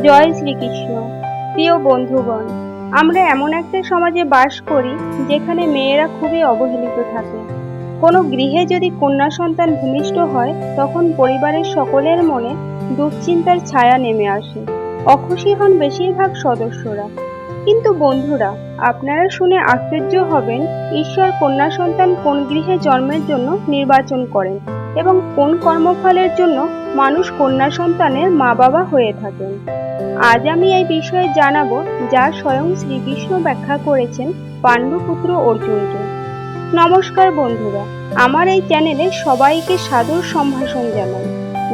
জয় শ্রীকৃষ্ণ। প্রিয় বন্ধুগণ, আমরা এমন একটা সমাজে বাস করি যেখানে মেয়েরা খুবই অবহেলিত থাকে। কোনো গৃহে যদি কন্যা সন্তান ভূমিষ্ঠ হয়, তখন পরিবারের সকলের মনে দুশ্চিন্তার ছায়া নেমে আসে। অখুশি হন বেশিরভাগ সদস্যরা। কিন্তু বন্ধুরা, আপনারা শুনে আশ্চর্য হবেন, ঈশ্বর কন্যা সন্তান কোন গৃহে জন্মের জন্য নির্বাচন করেন এবং কোন কর্মফলের জন্য মানুষ কন্যা সন্তানের মা বাবা হয়ে থাকেন। আজ আমি এই বিষয়ে জানাবো, যা স্বয়ং শ্রীকৃষ্ণ ব্যাখ্যা করেছেন পাণ্ডুপুত্র অর্জুনকে। নমস্কার বন্ধুরা, আমার এই চ্যানেলে সবাইকে সাদর সম্ভাষণ জানাই।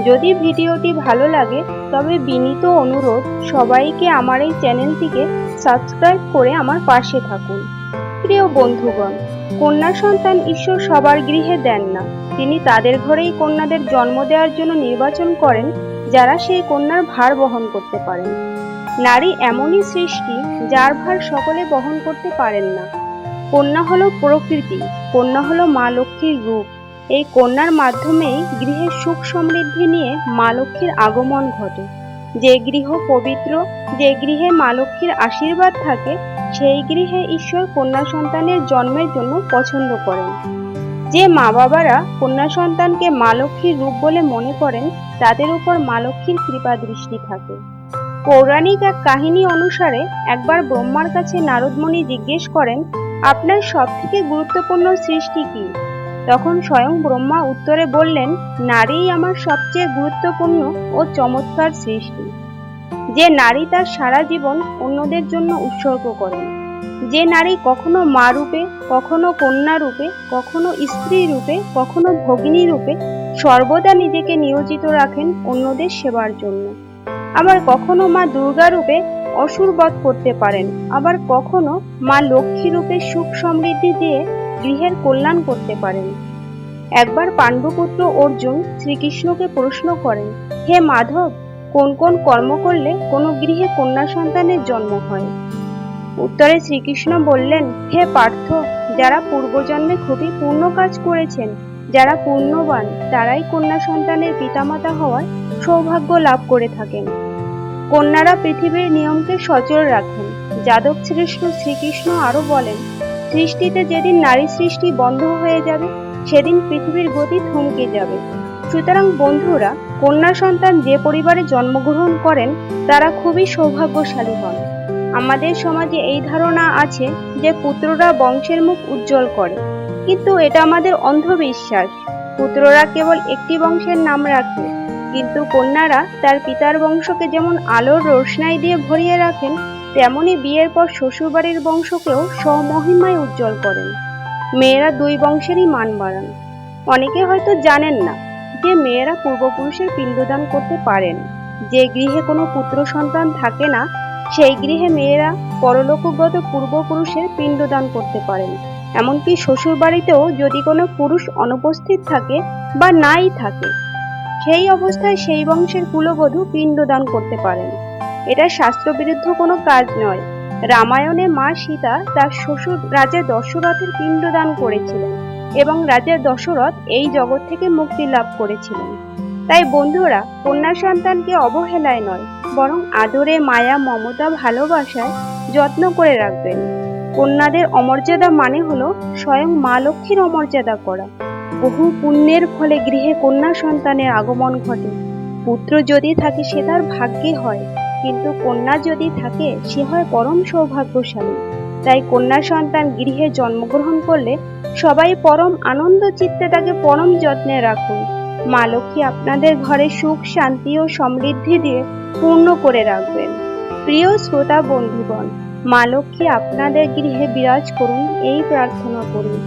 যদি ভিডিওটি ভালো লাগে তবে বিনীত অনুরোধ, সবাইকে আমার এই চ্যানেলটিকে সাবস্ক্রাইব করে আমার পাশে থাকুন। প্রিয় বন্ধুগণ, কন্যা সন্তান ঈশ্বর সবার গৃহে দেন না। তিনি তাদের ঘরেই কন্যাদের জন্ম দেওয়ার জন্য নির্বাচন করেন যারা সেই কন্যার ভার বহন করতে পারেন। নারী এমনই সৃষ্টি যার ভার সকলে বহন করতে পারেন না। কন্যা হলো প্রকৃতি, কন্যা হলো মা লক্ষ্মীর রূপ। এই কন্যার মাধ্যমেই গৃহে সুখ সমৃদ্ধি নিয়ে মা লক্ষ্মীর আগমন ঘটে। যে গৃহ পবিত্র, যে গৃহে মা লক্ষ্মীর আশীর্বাদ থাকে, সেই গৃহে ঈশ্বর কন্যা সন্তানের জন্মের জন্য পছন্দ করেন। যে মা বাবারা কন্যা সন্তানকে মা লক্ষ্মীর রূপ বলে মনে করেন, তাদের উপর মা লক্ষ্মীর কৃপা দৃষ্টি থাকে। পৌরাণিক এক কাহিনী অনুসারে একবার ব্রহ্মার কাছে নারদমুনি জিজ্ঞেস করেন, আপনার সব থেকে গুরুত্বপূর্ণ সৃষ্টি কি? তখন স্বয়ং ব্রহ্মা উত্তরে বললেন, নারীই আমার সবচেয়ে গুরুত্বপূর্ণ ও চমৎকার সৃষ্টি। যে নারী তার সারা জীবন অন্যদের জন্য উৎসর্গ করেন, যে নারী কখনো মা রূপে, কখনো কন্যা রূপে, কখনো স্ত্রী রূপে, কখনো ভগিনী রূপে সর্বদা নিজেকে নিয়োজিত রাখেন অন্যদের সেবার জন্য। আবার কখনো মা দুর্গা রূপে অসুর বধ করতে পারেন, আবার কখনো মা লক্ষ্মী রূপে সুখ সমৃদ্ধি দিয়ে গৃহের কল্যাণ করতে পারেন। একবার পাণ্ডুপুত্র অর্জুন শ্রীকৃষ্ণকে প্রশ্ন করেন, হে মাধব, কোন কোন কর্ম করলে কোনো গৃহে কন্যা সন্তানের জন্ম হয়? উত্তরে শ্রীকৃষ্ণ বললেন, হে পার্থ, যারা পূর্বজন্মে খুবই পূর্ণ কাজ করেছেন, যারা পুণ্যবান, তারাই কন্যা সন্তানের পিতামাতা হওয়ার সৌভাগ্য লাভ করে থাকেন। কন্যারা পৃথিবীর নিয়মকে সচল রাখেন। যাদব শ্রেষ্ঠ শ্রীকৃষ্ণ আরো বলেন, সৃষ্টিতে যেদিন নারী সৃষ্টি বন্ধ হয়ে যাবে, সেদিন পৃথিবীর গতি থমকে যাবে। সুতরাং বন্ধুরা, কন্যা সন্তান যে পরিবারে জন্মগ্রহণ করেন, তারা খুবই সৌভাগ্যশালী হন। আমাদের সমাজে এই ধারণা আছে যে পুত্ররা বংশের মুখ উজ্জ্বল করে, কিন্তু এটা আমাদের অন্ধবিশ্বাস। পুত্ররা কেবল একটি বংশের নাম রাখে, কিন্তু কন্যারা তার পিতার বংশকে যেমন আলোর রোশনাই দিয়ে ভরিয়ে রাখেন, তেমনি বিয়ের পর শ্বশুরবাড়ির বংশকেও স্বমহিমায় উজ্জ্বল করেন। মেয়েরা দুই বংশেরই মান বাড়ান। অনেকে হয়তো জানেন না যে মেয়েরা পূর্বপুরুষের পিণ্ডদান করতে পারেন। যে গৃহে কোনো পুত্র সন্তান থাকে না, সেই গৃহে মেয়েরা পরলোকগত পূর্বপুরুষের পিণ্ডদান করতে পারেন। এমনকি শ্বশুর বাড়িতেও যদি কোনো পুরুষ অনুপস্থিত থাকে বা নাই থাকে, সেই অবস্থায় সেই বংশের কুলবধূ পিণ্ডদান করতে পারেন। এটা শাস্ত্রবিরুদ্ধ কোনো কাজ নয়। রামায়ণে মা সীতা তার শ্বশুর রাজা দশরথের পিণ্ডদান করেছিলেন এবং রাজা দশরথ এই জগৎ থেকে মুক্তি লাভ করেছিলেন। তাই বন্ধুরা, কন্যা সন্তানকে অবহেলায় নয়, বরং আদরে, মায়া, মমতা, ভালোবাসায় যত্ন করে রাখবেন। কন্যাদের অমর্যাদা মানে হলো স্বয়ং মা লক্ষ্মীর অমর্যাদা করা। বহু পুণ্যের ফলে গৃহে কন্যা সন্তানের আগমন ঘটে। পুত্র যদি থাকে সে তার ভাগ্যে হয়, কিন্তু কন্যা যদি থাকে সে হয় পরম সৌভাগ্যশালী। তাই কন্যা সন্তান গৃহে জন্মগ্রহণ করলে সবাই পরম আনন্দ চিত্তে তাকে পরম যত্নে রাখুন। মা লক্ষ্মী আপনাদের ঘরে সুখ, শান্তি ও সমৃদ্ধি দিয়ে পূর্ণ করে রাখবেন। প্রিয় শ্রোতা বন্ধুগণ, মা লক্ষ্মী আপনাদের গৃহে বিরাজ করুন, এই প্রার্থনা করুন।